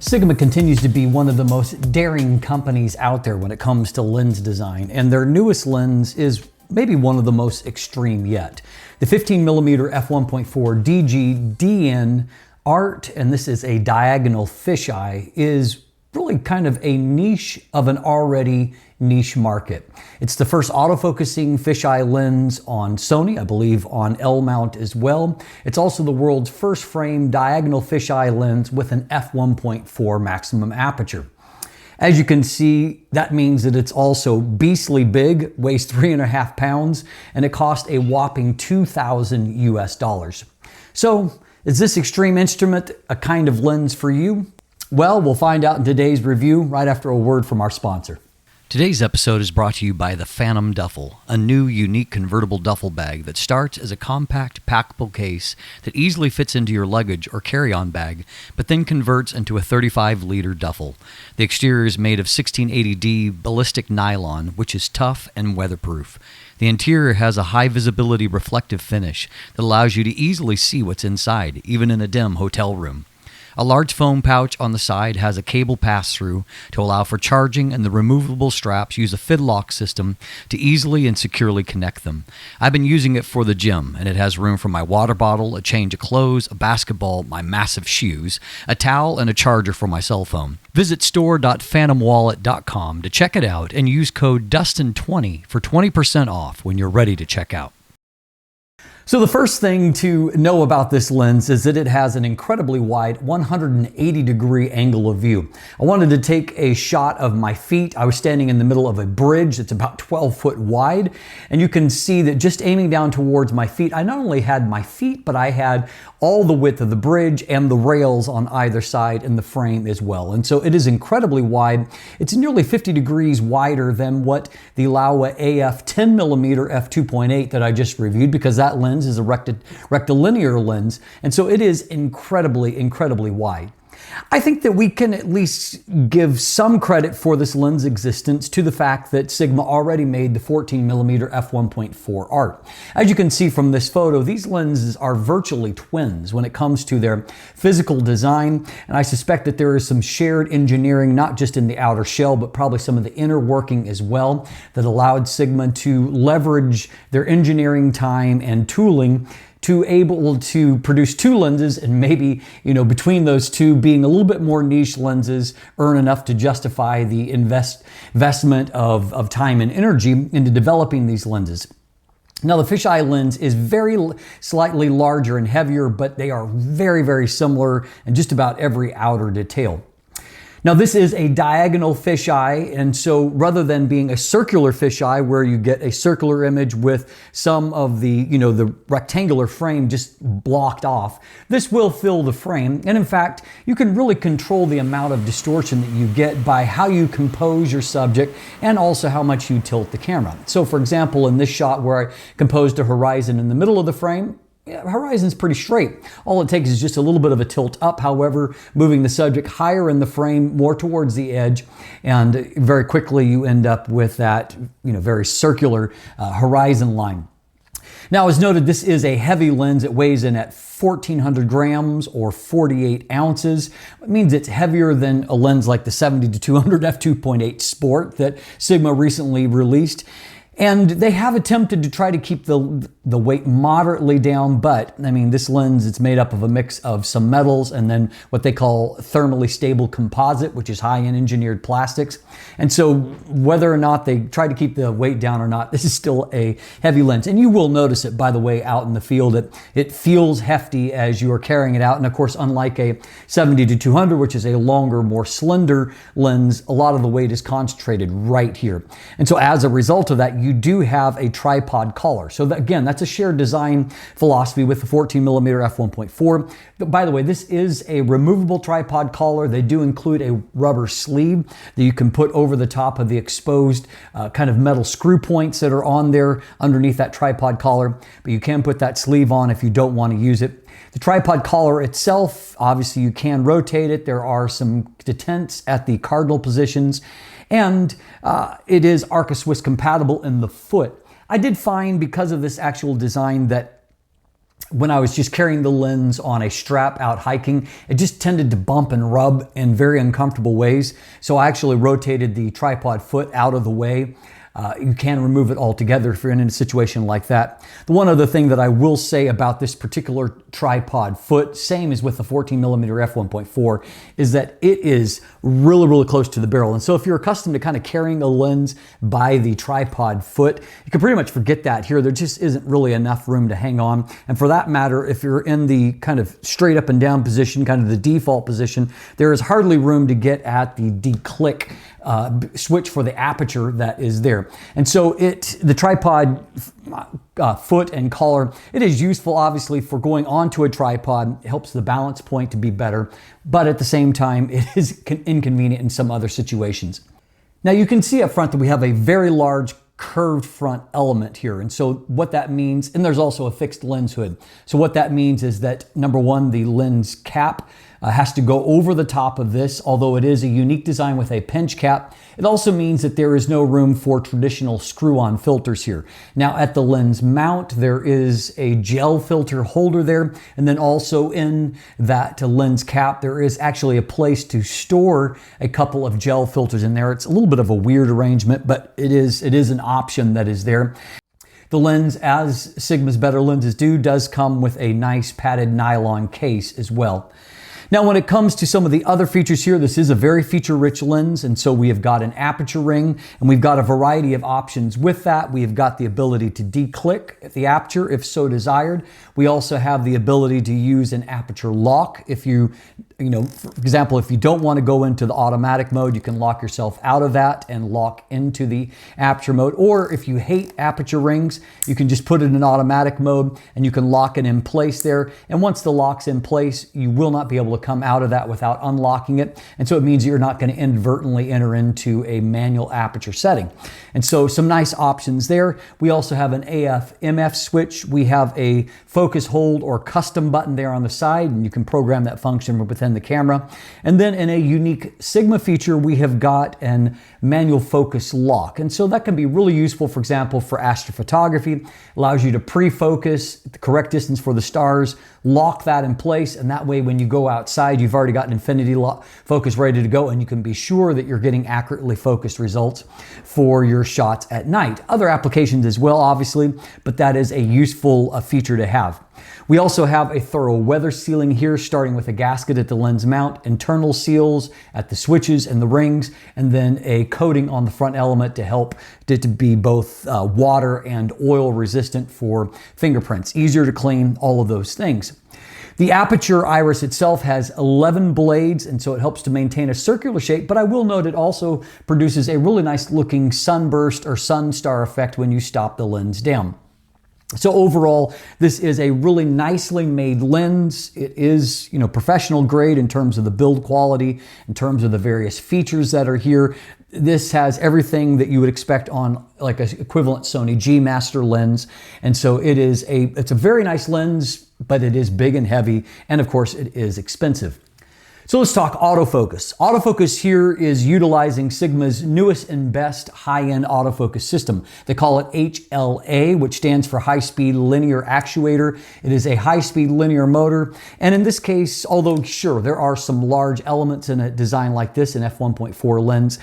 Sigma continues to be one of the most daring companies out there when it comes to lens design, and their newest lens is maybe one of the most extreme yet. The 15mm F1.4 DG-DN Art, and this is a diagonal fisheye, is really kind of a niche of an already niche market. It's the first autofocusing fisheye lens on Sony, I believe on L-mount as well. It's also the world's first frame diagonal fisheye lens with an f1.4 maximum aperture. As you can see, that means that it's also beastly big, weighs 3.5 pounds, and it costs a whopping $2,000 US. So, is this extreme instrument a kind of lens for you? Well, we'll find out in today's review right after a word from our sponsor. Today's episode is brought to you by the Fantom Duffel, a new unique convertible duffel bag that starts as a compact packable case that easily fits into your luggage or carry-on bag, but then converts into a 35-liter duffel. The exterior is made of 1680D ballistic nylon, which is tough and weatherproof. The interior has a high-visibility reflective finish that allows you to easily see what's inside, even in a dim hotel room. A large foam pouch on the side has a cable pass-through to allow for charging, and the removable straps use a fidlock system to easily and securely connect them. I've been using it for the gym, and it has room for my water bottle, a change of clothes, a basketball, my massive shoes, a towel, and a charger for my cell phone. Visit store.phantomwallet.com to check it out and use code Dustin20 for 20% off when you're ready to check out. So the first thing to know about this lens is that it has an incredibly wide 180-degree angle of view. I wanted to take a shot of my feet. I was standing in the middle of a bridge that's about 12 foot wide, and you can see that just aiming down towards my feet, I not only had my feet, but I had all the width of the bridge and the rails on either side in the frame as well. And so it is incredibly wide. It's nearly 50 degrees wider than what the Laowa AF 10mm f2.8 that I just reviewed, because that lens is a rectilinear lens, and so it is incredibly wide. I think that we can at least give some credit for this lens existence to the fact that Sigma already made the 14mm f1.4 Art. As you can see from this photo, these lenses are virtually twins when it comes to their physical design, and I suspect that there is some shared engineering, not just in the outer shell, but probably some of the inner working as well, that allowed Sigma to leverage their engineering time and tooling to able to produce two lenses, and maybe, between those two being a little bit more niche lenses, earn enough to justify the investment of time and energy into developing these lenses. Now, the fisheye lens is slightly larger and heavier, but they are very similar in just about every outer detail. Now, this is a diagonal fisheye, and so rather than being a circular fisheye where you get a circular image with some of the, the rectangular frame just blocked off, this will fill the frame. And in fact, you can really control the amount of distortion that you get by how you compose your subject and also how much you tilt the camera. So for example, in this shot where I composed a horizon in the middle of the frame, horizon's pretty straight. All it takes is just a little bit of a tilt up, however, moving the subject higher in the frame, more towards the edge, and very quickly you end up with that, very circular horizon line. Now, as noted, this is a heavy lens. It weighs in at 1,400 grams or 48 ounces. It means it's heavier than a lens like the 70-200 f2.8 Sport that Sigma recently released. And they have attempted to try to keep the weight moderately down, but I mean, this lens, it's made up of a mix of some metals and then what they call thermally stable composite, which is high-end engineered plastics. And so whether or not they try to keep the weight down or not, this is still a heavy lens. And you will notice it, by the way, out in the field. It feels hefty as you are carrying it out. And of course, unlike a 70-200, which is a longer, more slender lens, a lot of the weight is concentrated right here. And so as a result of that, you do have a tripod collar. So that, again, that's a shared design philosophy with the 14mm f1.4. By the way, this is a removable tripod collar. They do include a rubber sleeve that you can put over the top of the exposed kind of metal screw points that are on there underneath that tripod collar, but you can put that sleeve on if you don't want to use it. The tripod collar itself, obviously you can rotate it. There are some detents at the cardinal positions, and it is Arca Swiss compatible in the foot. I did find, because of this actual design, that when I was just carrying the lens on a strap out hiking, it just tended to bump and rub in very uncomfortable ways. So I actually rotated the tripod foot out of the way. You can remove it altogether if you're in a situation like that. The one other thing that I will say about this particular tripod foot, same as with the 14mm F1.4, is that it is really, really close to the barrel. And so if you're accustomed to kind of carrying a lens by the tripod foot, you can pretty much forget that here. There just isn't really enough room to hang on. And for that matter, if you're in the kind of straight up and down position, kind of the default position, there is hardly room to get at the declick switch for the aperture that is there. And so the tripod foot and collar, it is useful obviously for going onto a tripod. It helps the balance point to be better, but at the same time, it is inconvenient in some other situations. Now you can see up front that we have a very large curved front element here. And so what that means, and there's also a fixed lens hood. So what that means is that number one, the lens cap has to go over the top of this, although it is a unique design with a pinch cap. It also means that there is no room for traditional screw-on filters here. Now at the lens mount, there is a gel filter holder there, and then also in that lens cap, there is actually a place to store a couple of gel filters in there. It's a little bit of a weird arrangement, but it is an option that is there. The lens, as Sigma's better lenses do, does come with a nice padded nylon case as well. Now, when it comes to some of the other features here, this is a very feature-rich lens, and so we have got an aperture ring, and we've got a variety of options with that. We have got the ability to declick the aperture if so desired. We also have the ability to use an aperture lock. If you for example, if you don't want to go into the automatic mode, you can lock yourself out of that and lock into the aperture mode. Or if you hate aperture rings, you can just put it in automatic mode and you can lock it in place there. And once the lock's in place, you will not be able to come out of that without unlocking it. And so it means you're not going to inadvertently enter into a manual aperture setting. And so some nice options there. We also have an AF/MF switch. We have a focus hold or custom button there on the side, and you can program that function within the camera. And then in a unique Sigma feature, we have got an manual focus lock. And so that can be really useful, for example, for astrophotography. Allows you to pre-focus the correct distance for the stars, lock that in place, and that way when you go outside, you've already got an infinity focus ready to go, and you can be sure that you're getting accurately focused results for your shots at night. Other applications as well, obviously, but that is a useful feature to have. We also have a thorough weather sealing here, starting with a gasket at the lens mount, internal seals at the switches and the rings, and then a coating on the front element to help it to be both water and oil resistant for fingerprints. Easier to clean, all of those things. The aperture iris itself has 11 blades, and so it helps to maintain a circular shape, but I will note it also produces a really nice looking sunburst or sun star effect when you stop the lens down. So overall, this is a really nicely made lens. It is, professional grade in terms of the build quality, in terms of the various features that are here. This has everything that you would expect on like an equivalent Sony G Master lens. And so it's a very nice lens, but it is big and heavy. And of course it is expensive. So let's talk autofocus. Autofocus here is utilizing Sigma's newest and best high-end autofocus system. They call it HLA, which stands for high-speed linear actuator. It is a high-speed linear motor. And in this case, although sure, there are some large elements in a design like this, an f1.4 lens,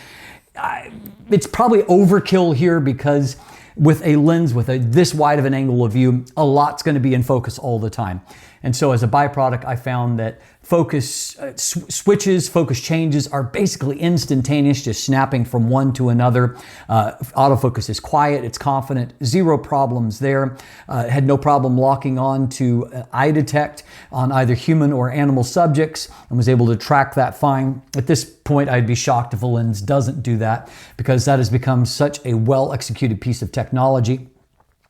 it's probably overkill here because with a lens with this wide of an angle of view, a lot's going to be in focus all the time. And so as a byproduct, I found that focus switches, focus changes are basically instantaneous, just snapping from one to another. Autofocus is quiet, it's confident, zero problems there. Had no problem locking on to eye detect on either human or animal subjects and was able to track that fine. At this point, I'd be shocked if a lens doesn't do that because that has become such a well-executed piece of technology.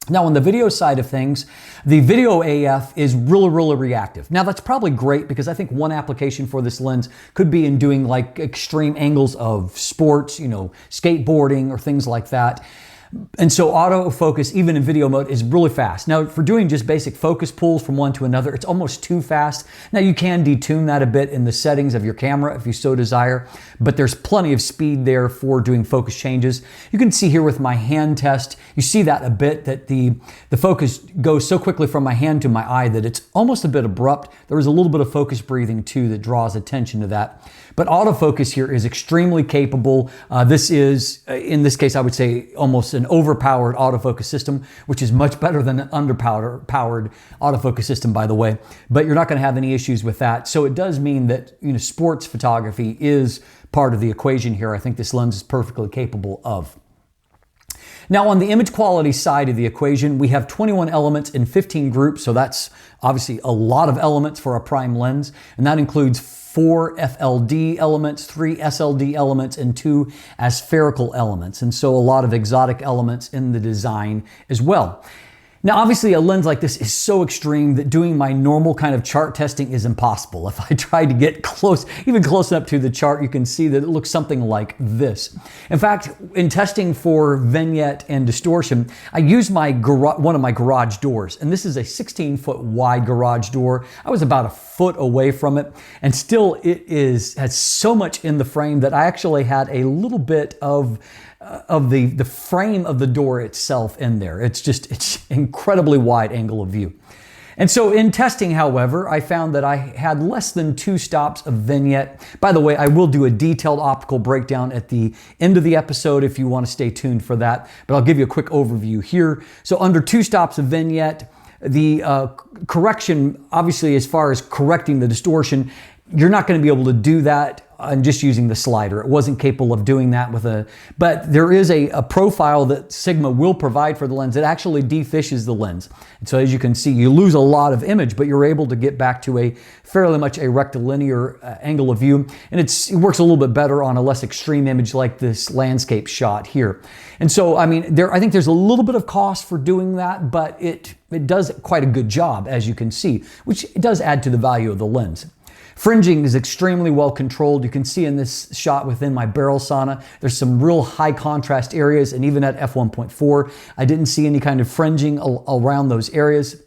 Now on the video side of things, the video AF is really, really reactive. Now that's probably great because I think one application for this lens could be in doing like extreme angles of sports, skateboarding or things like that. And so autofocus, even in video mode, is really fast. Now, for doing just basic focus pulls from one to another, it's almost too fast. Now, you can detune that a bit in the settings of your camera if you so desire, but there's plenty of speed there for doing focus changes. You can see here with my hand test, you see that a bit, that the focus goes so quickly from my hand to my eye that it's almost a bit abrupt. There is a little bit of focus breathing too that draws attention to that. But autofocus here is extremely capable. This is, in this case, I would say almost an overpowered autofocus system, which is much better than an underpowered autofocus system, by the way. But you're not going to have any issues with that. So it does mean that, you know, sports photography is part of the equation here. I think this lens is perfectly capable of. Now, on the image quality side of the equation, we have 21 elements in 15 groups. So that's obviously a lot of elements for a prime lens. And that includes 4 FLD elements, 3 SLD elements, and 2 aspherical elements. And so a lot of exotic elements in the design as well. Now, obviously, a lens like this is so extreme that doing my normal kind of chart testing is impossible. If I try to get close, even close up to the chart, you can see that it looks something like this. In fact, in testing for vignette and distortion, I used one of my garage doors, and this is a 16-foot wide garage door. I was about a foot away from it, and still it has so much in the frame that I actually had a little bit of the frame of the door itself in there. It's incredibly wide angle of view. And so in testing, however, I found that I had less than 2 stops of vignette. By the way, I will do a detailed optical breakdown at the end of the episode if you want to stay tuned for that, but I'll give you a quick overview here. So under 2 stops of vignette, the correction, obviously, as far as correcting the distortion, you're not going to be able to do that and just using the slider. It wasn't capable of doing that but there is a profile that Sigma will provide for the lens. It actually defishes the lens. And so as you can see, you lose a lot of image, but you're able to get back to a fairly much a rectilinear angle of view. And it works a little bit better on a less extreme image like this landscape shot here. And so, I mean, I think there's a little bit of cost for doing that, but it does quite a good job, as you can see, which does add to the value of the lens. Fringing is extremely well controlled. You can see in this shot within my barrel sauna, there's some real high contrast areas, and even at f1.4, I didn't see any kind of fringing around those areas.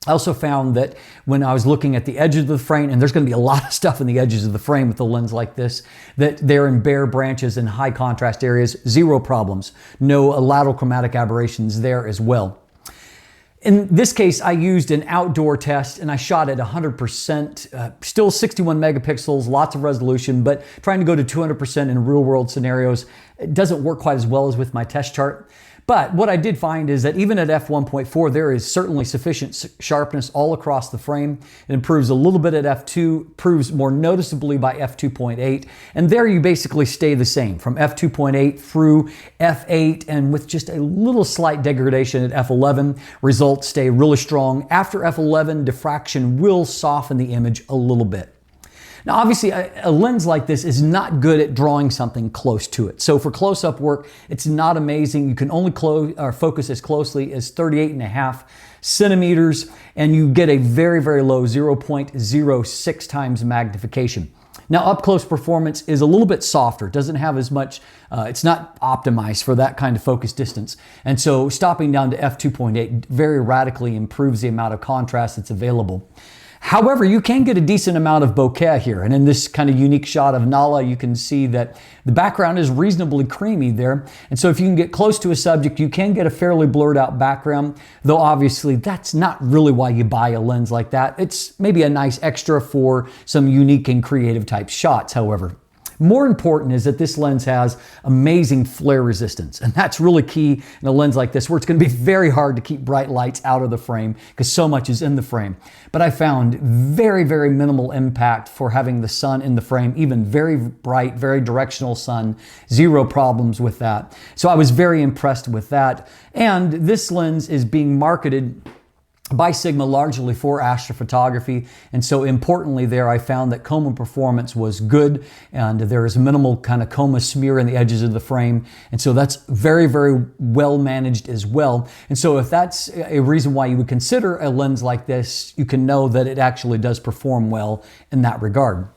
I also found that when I was looking at the edges of the frame, and there's going to be a lot of stuff in the edges of the frame with a lens like this, that they're in bare branches and high contrast areas, 0 problems. No lateral chromatic aberrations there as well. In this case, I used an outdoor test and I shot at 100%, still 61 megapixels, lots of resolution, but trying to go to 200% in real world scenarios, it doesn't work quite as well as with my test chart. But what I did find is that even at f1.4, there is certainly sufficient sharpness all across the frame. It improves a little bit at f2, improves more noticeably by f2.8, and there you basically stay the same from f2.8 through f8, and with just a little slight degradation at f11, results stay really strong. After f11, diffraction will soften the image a little bit. Now, obviously, a lens like this is not good at drawing something close to it. So for close-up work, it's not amazing. You can only focus as closely as 38.5 centimeters, and you get a very, very low 0.06 times magnification. Now, up-close performance is a little bit softer. It doesn't have as much, it's not optimized for that kind of focus distance. And so stopping down to f2.8 very radically improves the amount of contrast that's available. However, you can get a decent amount of bokeh here. And in this kind of unique shot of Nala, you can see that the background is reasonably creamy there. And so if you can get close to a subject, you can get a fairly blurred out background, though obviously that's not really why you buy a lens like that. It's maybe a nice extra for some unique and creative type shots, however. More important is that this lens has amazing flare resistance, and that's really key in a lens like this, where it's going to be very hard to keep bright lights out of the frame because so much is in the frame. But I found very, very minimal impact for having the sun in the frame, even very bright, very directional sun, 0 problems with that. So I was very impressed with that. And this lens is being marketed by Sigma largely for astrophotography, and so importantly there I found that chroma performance was good, and there is minimal kind of chroma smear in the edges of the frame, and so that's very, very well managed as well. And so if that's a reason why you would consider a lens like this, you can know that it actually does perform well in that regard.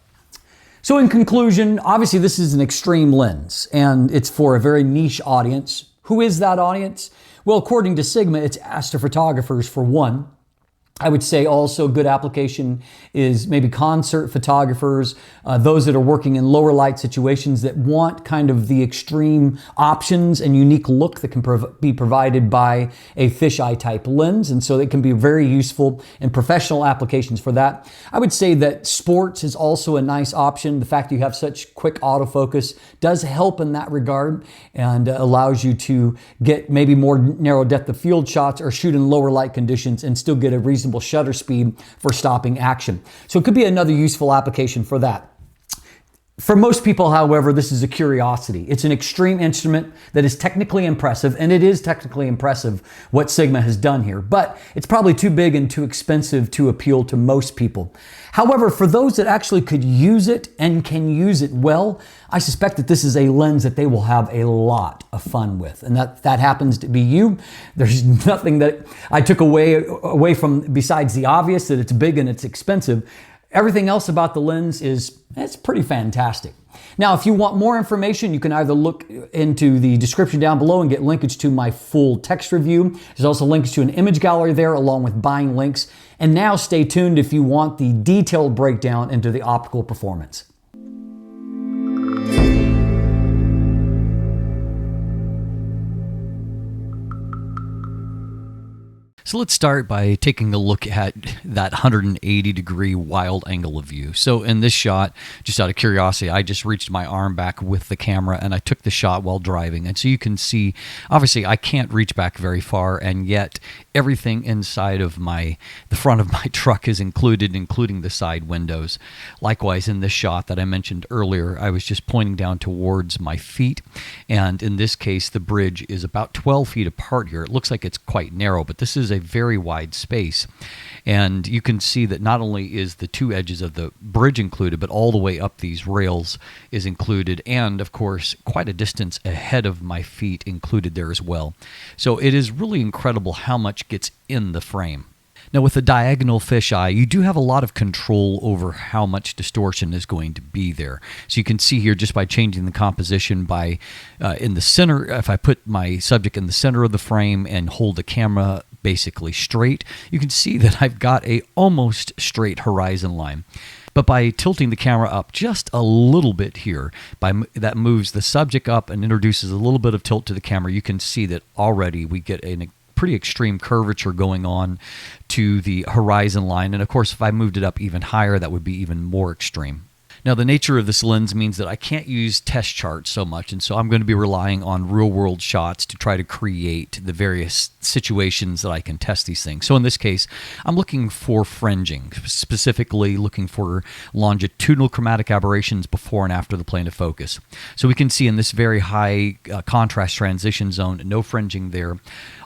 So in conclusion, obviously this is an extreme lens, and it's for a very niche audience Who is that audience? Well, according to Sigma, it's astrophotographers for one. I would say also good application is maybe concert photographers, those that are working in lower light situations that want kind of the extreme options and unique look that can be provided by a fisheye type lens. And so it can be very useful in professional applications for that. I would say that sports is also a nice option. The fact that you have such quick autofocus does help in that regard and allows you to get maybe more narrow depth of field shots or shoot in lower light conditions and still get a reasonable shutter speed for stopping action. So it could be another useful application for that. For most people, however, this is a curiosity. It's an extreme instrument that is technically impressive, and it is technically impressive what Sigma has done here, but it's probably too big and too expensive to appeal to most people. However, for those that actually could use it and can use it well, I suspect that this is a lens that they will have a lot of fun with, and that happens to be you. There's nothing that I took away from besides the obvious, that it's big and it's expensive. Everything else about the lens it's pretty fantastic. Now, if you want more information, you can either look into the description down below and get linkage to my full text review. There's also links to an image gallery there along with buying links. And now stay tuned if you want the detailed breakdown into the optical performance. So let's start by taking a look at that 180 degree wild angle of view. So in this shot, just out of curiosity, I just reached my arm back with the camera and I took the shot while driving. And so you can see, obviously I can't reach back very far, and yet everything inside of the front of my truck is included, including the side windows. Likewise, in this shot that I mentioned earlier, I was just pointing down towards my feet. And in this case, the bridge is about 12 feet apart here. It looks like it's quite narrow, but this is a very wide space. And you can see that not only is the two edges of the bridge included, but all the way up these rails is included. And of course, quite a distance ahead of my feet included there as well. So it is really incredible how much gets in the frame. Now, with the diagonal fisheye, you do have a lot of control over how much distortion is going to be there. So you can see here, just by changing the composition by in the center, if I put my subject in the center of the frame and hold the camera basically straight, you can see that I've got a almost straight horizon line. But by tilting the camera up just a little bit here, that moves the subject up and introduces a little bit of tilt to the camera, you can see that already we get a pretty extreme curvature going on to the horizon line. And of course, if I moved it up even higher, that would be even more extreme. Now, the nature of this lens means that I can't use test charts so much, and so I'm going to be relying on real-world shots to try to create the various situations that I can test these things. So in this case, I'm looking for fringing, specifically looking for longitudinal chromatic aberrations before and after the plane of focus. So we can see in this very high contrast transition zone, no fringing there.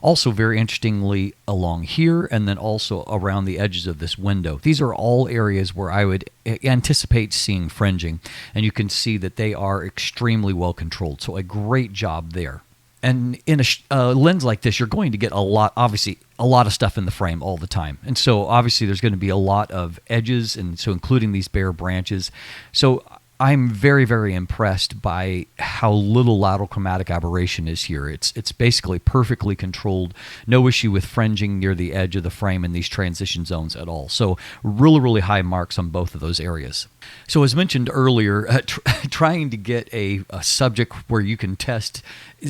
Also, very interestingly, along here and then also around the edges of this window. These are all areas where I would anticipate seeing fringing, and you can see that they are extremely well controlled. So a great job there. And in a lens like this, you're going to get obviously a lot of stuff in the frame all the time. And so obviously there's going to be a lot of edges, and so including these bare branches. So I'm very, very impressed by how little lateral chromatic aberration is here. It's basically perfectly controlled. No issue with fringing near the edge of the frame in these transition zones at all. So really, really high marks on both of those areas. So as mentioned earlier, trying to get a subject where you can test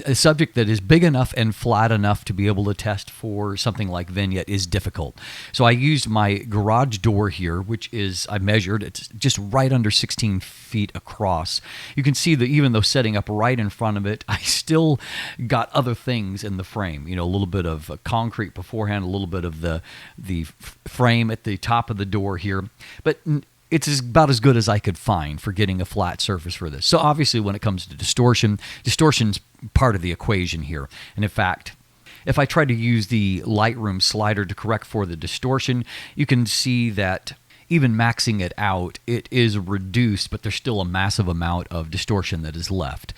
a subject that is big enough and flat enough to be able to test for something like vignette is difficult. So I used my garage door here, which is, I measured, it's just right under 16 feet across. You can see that even though setting up right in front of it, I still got other things in the frame. You know, a little bit of concrete beforehand, a little bit of the frame at the top of the door here. But it's about as good as I could find for getting a flat surface for this. So obviously when it comes to distortion's part of the equation here. And in fact, if I try to use the Lightroom slider to correct for the distortion, you can see that even maxing it out, it is reduced, but there's still a massive amount of distortion that is left.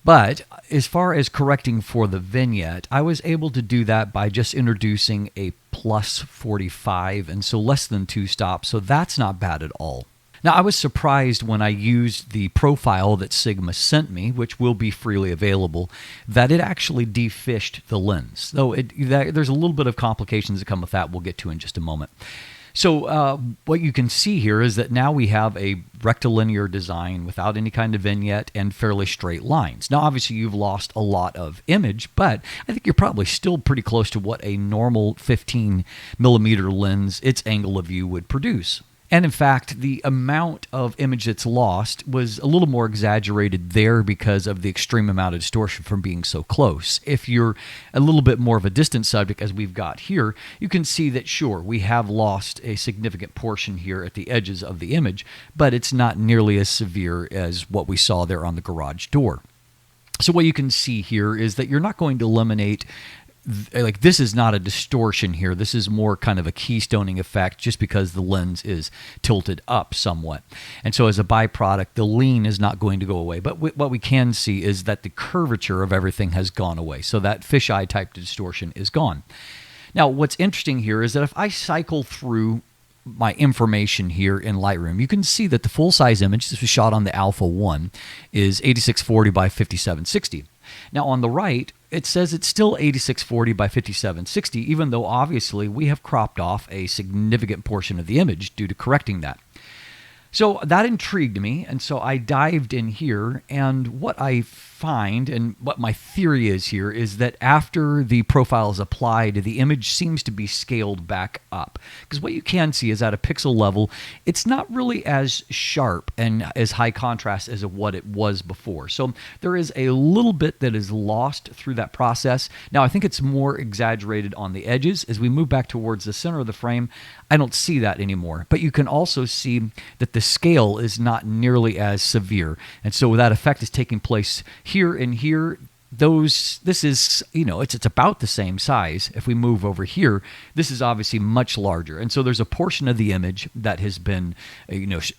But as far as correcting for the vignette, I was able to do that by just introducing a plus 45, and so less than 2 stops, so that's not bad at all. Now, I was surprised when I used the profile that Sigma sent me, which will be freely available, that it actually defished the lens. Though there's a little bit of complications that come with that we'll get to in just a moment. So what you can see here is that now we have a rectilinear design without any kind of vignette and fairly straight lines. Now, obviously, you've lost a lot of image, but I think you're probably still pretty close to what a normal 15mm lens, its angle of view, would produce. And in fact, the amount of image that's lost was a little more exaggerated there because of the extreme amount of distortion from being so close. If you're a little bit more of a distant subject, as we've got here, you can see that, sure, we have lost a significant portion here at the edges of the image, but it's not nearly as severe as what we saw there on the garage door. So what you can see here is that you're not going to eliminate, like, this is not a distortion here. This is more kind of a keystoning effect just because the lens is tilted up somewhat. And so as a byproduct, the lean is not going to go away. But what we can see is that the curvature of everything has gone away. So that fisheye type distortion is gone. Now, what's interesting here is that if I cycle through my information here in Lightroom, you can see that the full-size image, this was shot on the Alpha 1, is 8640 by 5760. Now on the right, it says it's still 8640 by 5760, even though obviously we have cropped off a significant portion of the image due to correcting that. So that intrigued me, and so I dived in here, and what I find, and what my theory is here, is that after the profile is applied, the image seems to be scaled back up. Because what you can see is at a pixel level, it's not really as sharp and as high contrast as what it was before. So there is a little bit that is lost through that process. Now, I think it's more exaggerated on the edges. As we move back towards the center of the frame, I don't see that anymore. But you can also see that the scale is not nearly as severe. And so that effect is taking place here and here. This is, it's about the same size. If we move over here, this is obviously much larger. And so there's a portion of the image that has been,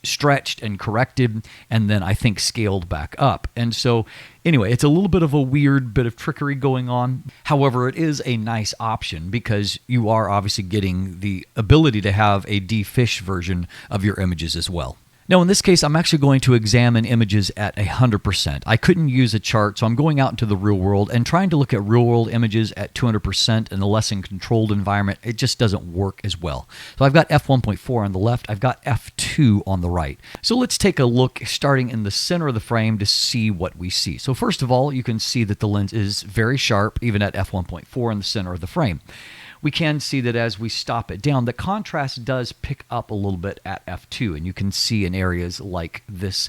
stretched and corrected, and then I think scaled back up. And so anyway, it's a little bit of a weird bit of trickery going on. However, it is a nice option because you are obviously getting the ability to have a defish version of your images as well. Now, in this case, I'm actually going to examine images at 100%. I couldn't use a chart, so I'm going out into the real world and trying to look at real-world images at 200% in a less controlled environment. It just doesn't work as well. So I've got f1.4 on the left. I've got f2 on the right. So let's take a look starting in the center of the frame to see what we see. So first of all, you can see that the lens is very sharp, even at f1.4 in the center of the frame. We can see that as we stop it down, the contrast does pick up a little bit at f2, and you can see in areas like this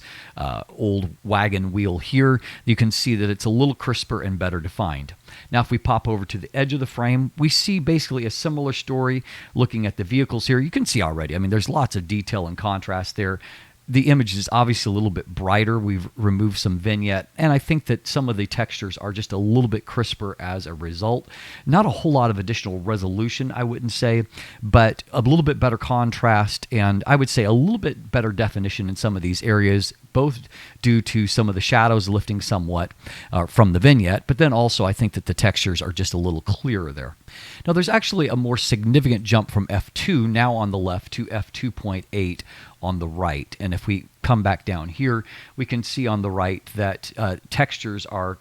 old wagon wheel here, you can see that it's a little crisper and better defined. Now, if we pop over to the edge of the frame, we see basically a similar story looking at the vehicles here. You can see already, there's lots of detail and contrast there. The image is obviously a little bit brighter. We've removed some vignette, and I think that some of the textures are just a little bit crisper as a result. Not a whole lot of additional resolution, I wouldn't say, but a little bit better contrast, and I would say a little bit better definition in some of these areas, both due to some of the shadows lifting somewhat from the vignette, but then also I think that the textures are just a little clearer there. Now, there's actually a more significant jump from f2 now on the left to f2.8 on the right. And if we come back down here, we can see on the right that textures are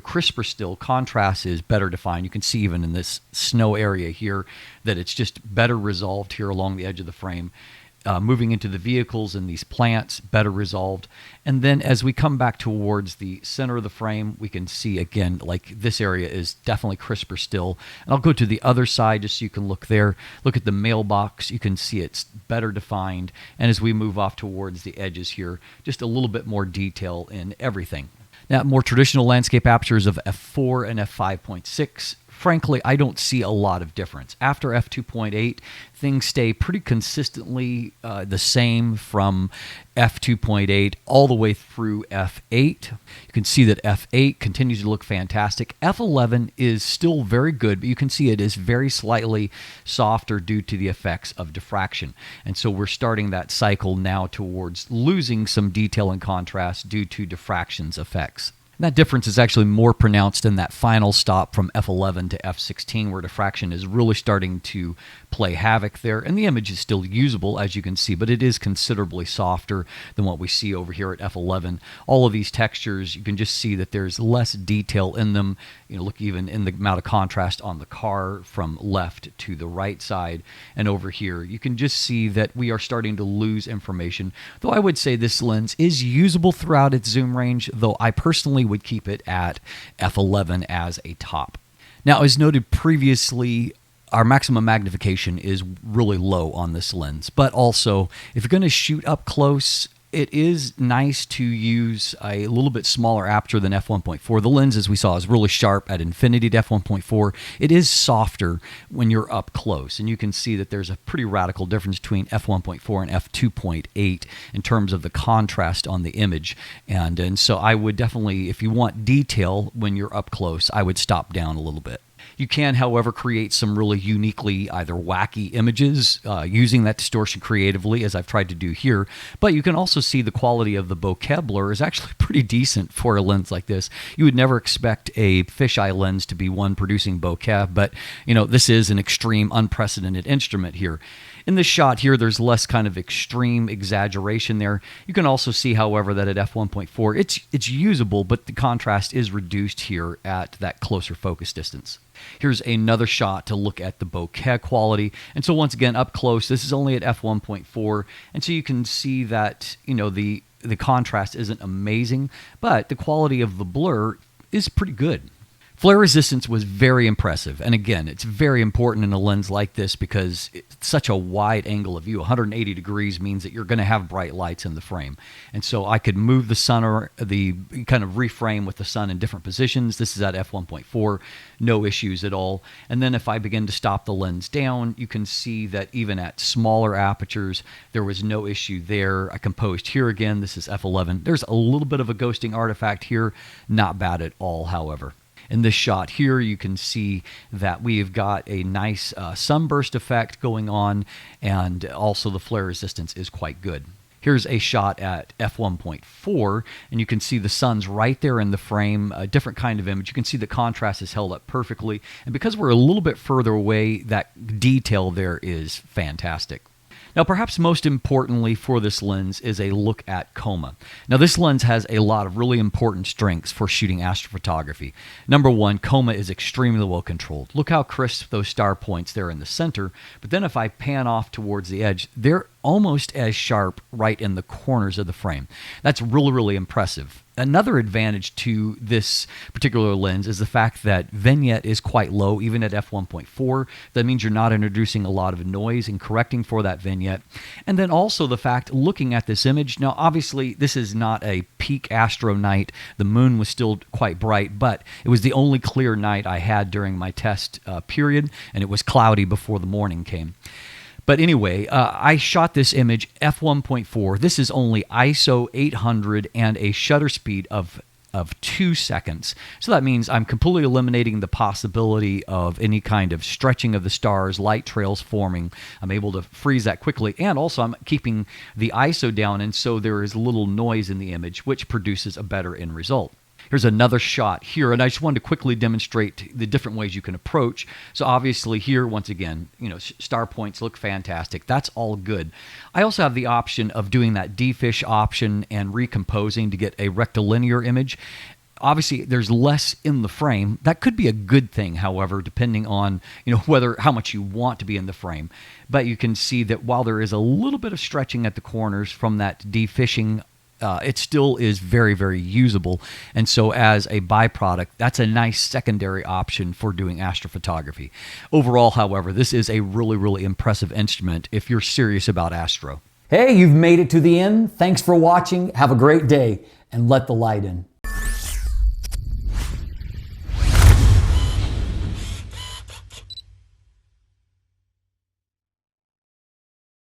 crisper still. Contrast is better defined. You can see even in this snow area here that it's just better resolved here along the edge of the frame. Moving into the vehicles and these plants, better resolved. And then as we come back towards the center of the frame, we can see again, like this area is definitely crisper still. And I'll go to the other side just so you can look there. Look at the mailbox. You can see it's better defined. And as we move off towards the edges here, just a little bit more detail in everything. Now, more traditional landscape apertures of f4 and f5.6. Frankly, I don't see a lot of difference. After f2.8, things stay pretty consistently the same from f2.8 all the way through f8. You can see that f8 continues to look fantastic. f11 is still very good, but you can see it is very slightly softer due to the effects of diffraction. And so we're starting that cycle now towards losing some detail and contrast due to diffraction's effects. That difference is actually more pronounced in that final stop from f11 to f16, where diffraction is really starting to play havoc there. And the image is still usable, as you can see, but it is considerably softer than what we see over here at f11. All of these textures, you can just see that there's less detail in them. You know, look even in the amount of contrast on the car from left to the right side. And over here, you can just see that we are starting to lose information. Though I would say this lens is usable throughout its zoom range, though I personally would keep it at f11 as a top. Now, as noted previously, our maximum magnification is really low on this lens, but also if you're going to shoot up close, it is nice to use a little bit smaller aperture than f1.4. The lens, as we saw, is really sharp at infinity to f1.4. It is softer when you're up close, and you can see that there's a pretty radical difference between f1.4 and f2.8 in terms of the contrast on the image. And so I would definitely, if you want detail when you're up close, I would stop down a little bit. You can, however, create some really uniquely either wacky images using that distortion creatively, as I've tried to do here, but you can also see the quality of the bokeh blur is actually pretty decent for a lens like this. You would never expect a fisheye lens to be one producing bokeh, but you know, this is an extreme, unprecedented instrument here. In this shot here, there's less kind of extreme exaggeration there. You can also see, however, that at f1.4, it's usable, but the contrast is reduced here at that closer focus distance. Here's another shot to look at the bokeh quality. And so once again, up close, this is only at f1.4. And so you can see that, you know, the contrast isn't amazing, but the quality of the blur is pretty good. Flare resistance was very impressive. And again, it's very important in a lens like this because it's such a wide angle of view. 180 degrees means that you're going to have bright lights in the frame. And so I could move the sun or the kind of reframe with the sun in different positions. This is at f1.4, no issues at all. And then if I begin to stop the lens down, you can see that even at smaller apertures, there was no issue there. I composed here again. This is f11. There's a little bit of a ghosting artifact here. Not bad at all, however. In this shot here, you can see that we've got a nice sunburst effect going on, and also the flare resistance is quite good. Here's a shot at f1.4, and you can see the sun's right there in the frame, a different kind of image. You can see the contrast is held up perfectly, and because we're a little bit further away, that detail there is fantastic. Now, perhaps most importantly for this lens is a look at coma. Now, this lens has a lot of really important strengths for shooting astrophotography. Number one, coma is extremely well controlled. Look how crisp those star points there in the center. But then if I pan off towards the edge, they're almost as sharp right in the corners of the frame. That's really, really impressive. Another advantage to this particular lens is the fact that vignette is quite low, even at f1.4. That means you're not introducing a lot of noise and correcting for that vignette. And then also the fact, looking at this image, now obviously this is not a peak astro night. The moon was still quite bright, but it was the only clear night I had during my test period, and it was cloudy before the morning came. But anyway, I shot this image f1.4. This is only ISO 800 and a shutter speed of 2 seconds. So that means I'm completely eliminating the possibility of any kind of stretching of the stars, light trails forming. I'm able to freeze that quickly. And also I'm keeping the ISO down, and so there is little noise in the image, which produces a better end result. Here's another shot here, and I just wanted to quickly demonstrate the different ways you can approach. So obviously here, once again, you know, star points look fantastic. That's all good. I also have the option of doing that defish option and recomposing to get a rectilinear image. Obviously, there's less in the frame. That could be a good thing, however, depending on, you know, how much you want to be in the frame. But you can see that while there is a little bit of stretching at the corners from that defishing, it still is very, very usable. And so as a byproduct, that's a nice secondary option for doing astrophotography. Overall, however, this is a really, really impressive instrument if you're serious about astro. Hey, you've made it to the end. Thanks for watching. Have a great day, and let the light in.